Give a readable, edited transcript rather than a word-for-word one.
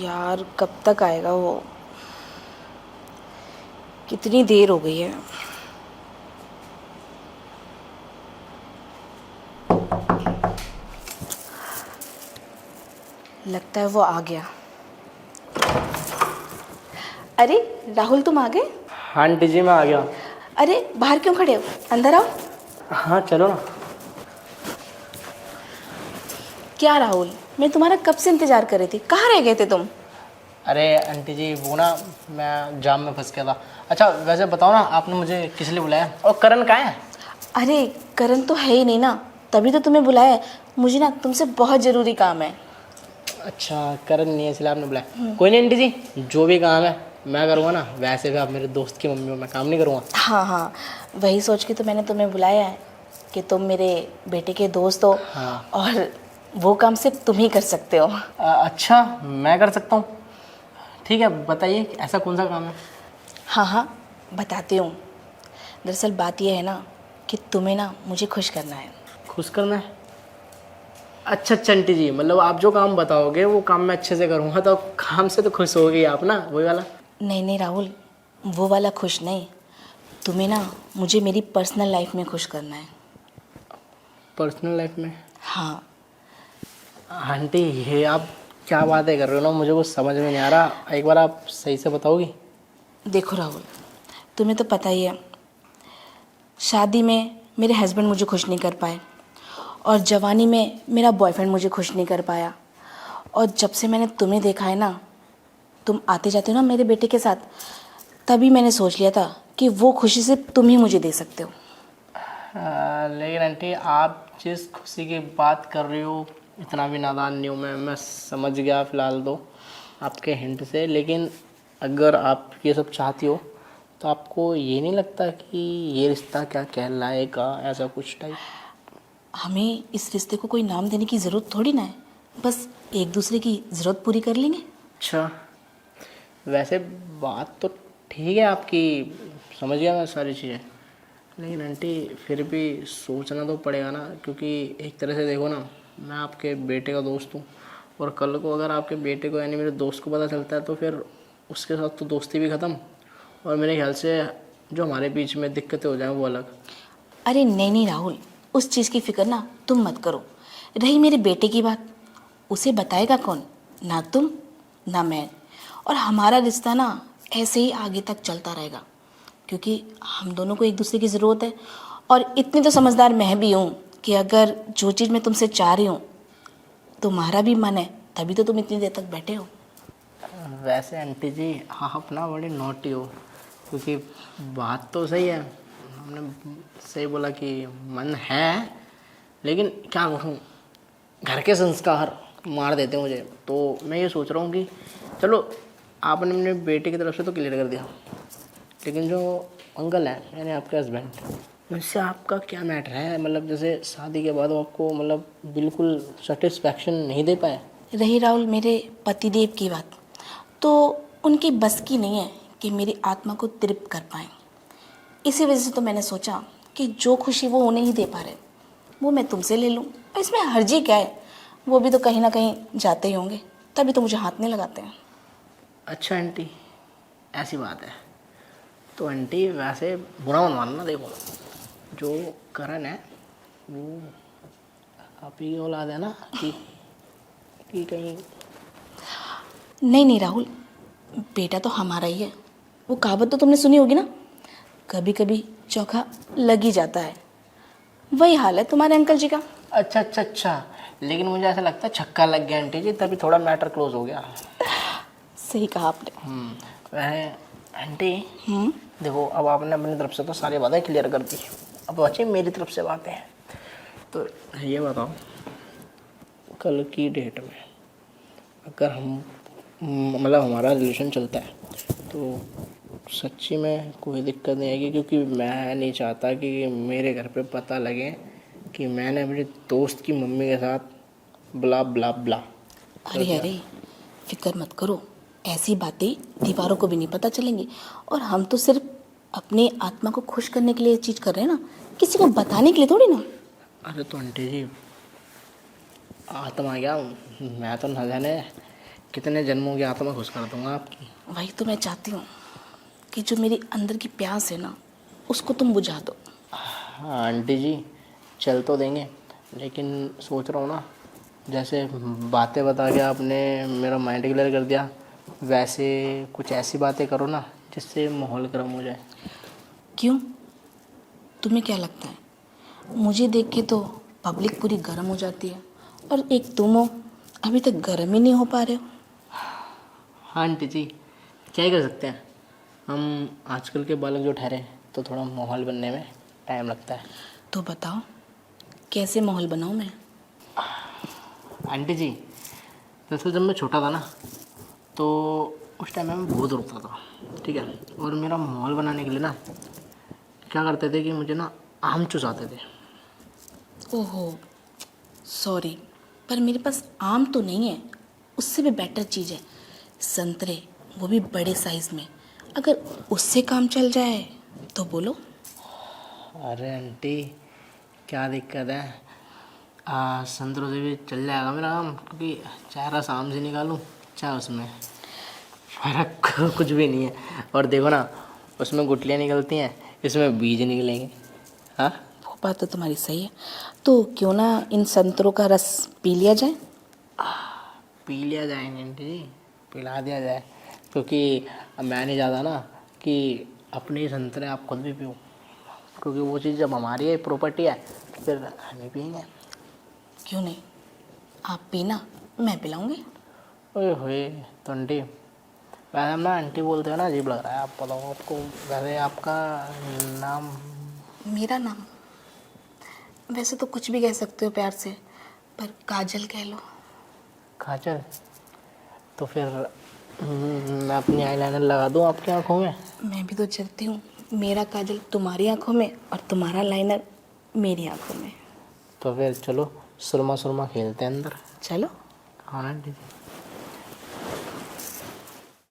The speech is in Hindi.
यार कब तक आएगा वो? कितनी देर हो गई है। लगता है वो आ गया। अरे राहुल, तुम आ गए? हाँ आंटी जी मैं आ गया। अरे बाहर क्यों खड़े हो, अंदर आओ। हाँ चलो ना। क्या राहुल, मैं तुम्हारा कब से इंतजार कर रही थी, कहाँ रह गए थे तुम? अरे आंटी जी वो ना मैं जाम में फंस गया था। अच्छा वैसे बताओ ना, आपने मुझे किस लिए बुलाया और करण कहाँ है? अरे करण तो है ही नहीं ना, तभी तो तुम्हें बुलाया है। मुझे ना तुमसे बहुत ज़रूरी काम है। अच्छा करण नहीं है इसलिए आपने बुलाया। कोई नहीं आंटी जी, जो भी काम है मैं करूँगा ना। वैसे भी आप मेरे दोस्त की मम्मी हो, मैं काम नहीं करूँगा। हाँ हाँ, वही सोच के तो मैंने तुम्हें बुलाया है कि तुम मेरे बेटे के दोस्त हो। हाँ। और वो काम सिर्फ तुम ही कर सकते हो। अच्छा मैं कर सकता हूँ? ठीक है बताइए ऐसा कौन सा काम है? हाँ हाँ, बताती हूँ। दरअसल बात यह है ना कि तुम्हें ना मुझे खुश करना है। खुश करना है? अच्छा अच्छा आंटी जी, मतलब आप जो काम बताओगे वो काम मैं अच्छे से करूँगा, तो काम से तो खुश होगी आप ना, वही वाला। नहीं नहीं राहुल, वो वाला खुश नहीं। तुम्हें ना मुझे मेरी पर्सनल लाइफ में खुश करना है। पर्सनल लाइफ में? हाँ। आंटी ये आप क्या बातें कर रहे हो ना, मुझे कुछ समझ में नहीं आ रहा। एक बार आप सही से बताओगी? देखो राहुल, तुम्हें तो पता ही है, शादी में मेरे हस्बैंड मुझे खुश नहीं कर पाए, और जवानी में मेरा बॉयफ्रेंड मुझे खुश नहीं कर पाया। और जब से मैंने तुम्हें देखा है ना, तुम आते जाते हो ना मेरे बेटे के साथ, तभी मैंने सोच लिया था कि वो खुशी सिर्फ तुम ही मुझे दे सकते हो। लेकिन आंटी आप जिस खुशी की बात कर रही हो, इतना भी नादान नहीं हूँ मैं समझ गया फ़िलहाल तो आपके हिंट से। लेकिन अगर आप ये सब चाहती हो तो आपको ये नहीं लगता कि ये रिश्ता क्या कहलाएगा, ऐसा कुछ टाइप? हमें इस रिश्ते को कोई नाम देने की ज़रूरत थोड़ी ना है, बस एक दूसरे की ज़रूरत पूरी कर लेंगे। अच्छा वैसे बात तो ठीक है आपकी, समझ गया मैं सारी चीज़ें। लेकिन आंटी फिर भी सोचना तो पड़ेगा ना, क्योंकि एक तरह से देखो ना, मैं आपके बेटे का दोस्त हूँ, और कल को अगर आपके बेटे को यानी मेरे दोस्त को पता चलता है तो फिर उसके साथ तो दोस्ती भी ख़त्म, और मेरे ख्याल से जो हमारे बीच में दिक्कतें हो जाएं वो अलग। अरे नहीं नहीं राहुल, उस चीज़ की फिक्र ना तुम मत करो। रही मेरे बेटे की बात, उसे बताएगा कौन? ना तुम ना मैं। और हमारा रिश्ता ना ऐसे ही आगे तक चलता रहेगा, क्योंकि हम दोनों को एक दूसरे की ज़रूरत है। और इतनी तो समझदार मैं भी हूँ कि अगर जो चीज़ मैं तुमसे चाह रही हूँ, तुम्हारा भी मन है, तभी तो तुम इतनी देर तक बैठे हो। वैसे आंटी जी आप ना बड़ी नोटी हो, क्योंकि बात तो सही है, हमने सही बोला कि मन है, लेकिन क्या करूँ, घर के संस्कार मार देते हैं मुझे। तो मैं ये सोच रहा हूँ कि चलो आपने अपने बेटे की तरफ से तो क्लियर कर दिया, लेकिन जो अंकल है यानी आपके हस्बैंड, उनसे आपका क्या मैटर है? मतलब जैसे शादी के बाद वो आपको मतलब बिल्कुल सेटिस्फैक्शन नहीं दे पाए? रही राहुल मेरे पतिदेव की बात, तो उनकी बस की नहीं है कि मेरी आत्मा को तृप्त कर पाएँ। इसी वजह से तो मैंने सोचा कि जो खुशी वो उन्हें ही दे पा रहे, वो मैं तुमसे ले लूँ। और इसमें हर्जी क्या है, वो भी तो कहीं ना कहीं जाते ही होंगे, तभी तो मुझे हाथ नहीं लगाते हैं। अच्छा आंटी ऐसी बात है तो आंटी वैसे बुरा मत मानना, देखो जो करण है वो आप ही की औलाद है ना, कि कहीं? नहीं नहीं राहुल, बेटा तो हमारा ही है। वो कहावत तो तुमने सुनी होगी ना, कभी कभी चोखा लग ही जाता है। वही हाल है तुम्हारे अंकल जी का। अच्छा अच्छा अच्छा, लेकिन मुझे ऐसा लगता है छक्का लग गया आंटी जी, तभी थोड़ा मैटर क्लोज हो गया। सही कहा आपने। वह आंटी देखो, अब आपने अपनी तरफ से तो सारी बातें क्लियर कर दी, अब बची मेरी तरफ से बातें। तो ये बताओ, कल की डेट में अगर हम मतलब हमारा रिलेशन चलता है तो सच्ची में कोई दिक्कत नहीं आएगी? क्योंकि मैं नहीं चाहता कि मेरे घर पे पता लगे कि मैंने अपने दोस्त की मम्मी के साथ ब्ला ब्ला ब्ला। तो अरे क्या? अरे, फिक्र मत करो, ऐसी बातें दीवारों को भी नहीं पता चलेंगी। और हम तो सिर्फ अपनी आत्मा को खुश करने के लिए ये चीज़ कर रहे हैं ना, किसी को बताने के लिए थोड़ी ना। अरे तो आंटी जी आत्मा क्या, मैं तो न जाने कितने जन्मों की आत्मा खुश कर दूंगा आपकी। वही तो मैं चाहती हूँ कि जो मेरी अंदर की प्यास है ना, उसको तुम बुझा दो। हाँ आंटी जी, चल तो देंगे, लेकिन सोच रहा हूँ ना, जैसे बातें बता के आपने मेरा माइंड क्लियर कर दिया, वैसे कुछ ऐसी बातें करो ना जिससे माहौल गर्म हो जाए। क्यों? तुम्हें क्या लगता है मुझे देख के तो पब्लिक पूरी गर्म हो जाती है, और एक तुम हो अभी तक गर्म ही नहीं हो पा रहे हो। हाँ आंटी जी, क्या ही कर सकते हैं, हम आजकल के बालक जो ठहरे हैं, तो थोड़ा माहौल बनने में टाइम लगता है। तो बताओ कैसे माहौल बनाऊं मैं? आंटी जी, दरअसल जब मैं छोटा था ना, तो उस टाइम में मैं बहुत रोता था, ठीक है, और मेरा माहौल बनाने के लिए ना क्या करते थे कि मुझे ना आम चुसाते थे। ओहो सॉरी, पर मेरे पास आम तो नहीं है। उससे भी बेटर चीज़ है संतरे, वो भी बड़े साइज़ में। अगर उससे काम चल जाए तो बोलो। अरे आंटी, क्या दिक्कत है, संतरों से भी चल जाएगा मेरा काम, क्योंकि चाहे रस आम से निकालूं चाहे उसमें, मेरा कुछ भी नहीं है। और देखो ना, उसमें गुठलियाँ निकलती हैं, इसमें बीज निकलेंगे। हाँ, वो बात तो तुम्हारी सही है। तो क्यों ना इन संतरों का रस पी लिया जाए? पी लिया जाएंगे आंटी जी, पिला दिया जाए, क्योंकि अब मैं नहीं चाहता ना कि अपने ही संतरे आप खुद भी पियो, क्योंकि वो चीज़ जब हमारी है प्रॉपर्टी है तो फिर हम ही पियेंगे। क्यों नहीं, आप पीना, मैं पिलाऊंगी। ओए होए, तो आंटी, वैसे हम ना आंटी बोलते हो ना, अजीब लग रहा है, आप बताओ आपको, वैसे आपका नाम? मेरा नाम वैसे तो कुछ भी कह सकते हो प्यार से, पर काजल कह लो। काजल? तो फिर मैं अपनी आईलाइनर लगा दूँ आपकी आंखों में? मैं भी तो चाहती हूँ मेरा काजल तुम्हारी आंखों में और तुम्हारा लाइनर मेरी आंखों में। तो फिर चलो सुरमा सुरमा खेलते हैं अंदर। चलो। हाँ ना आंटी जी।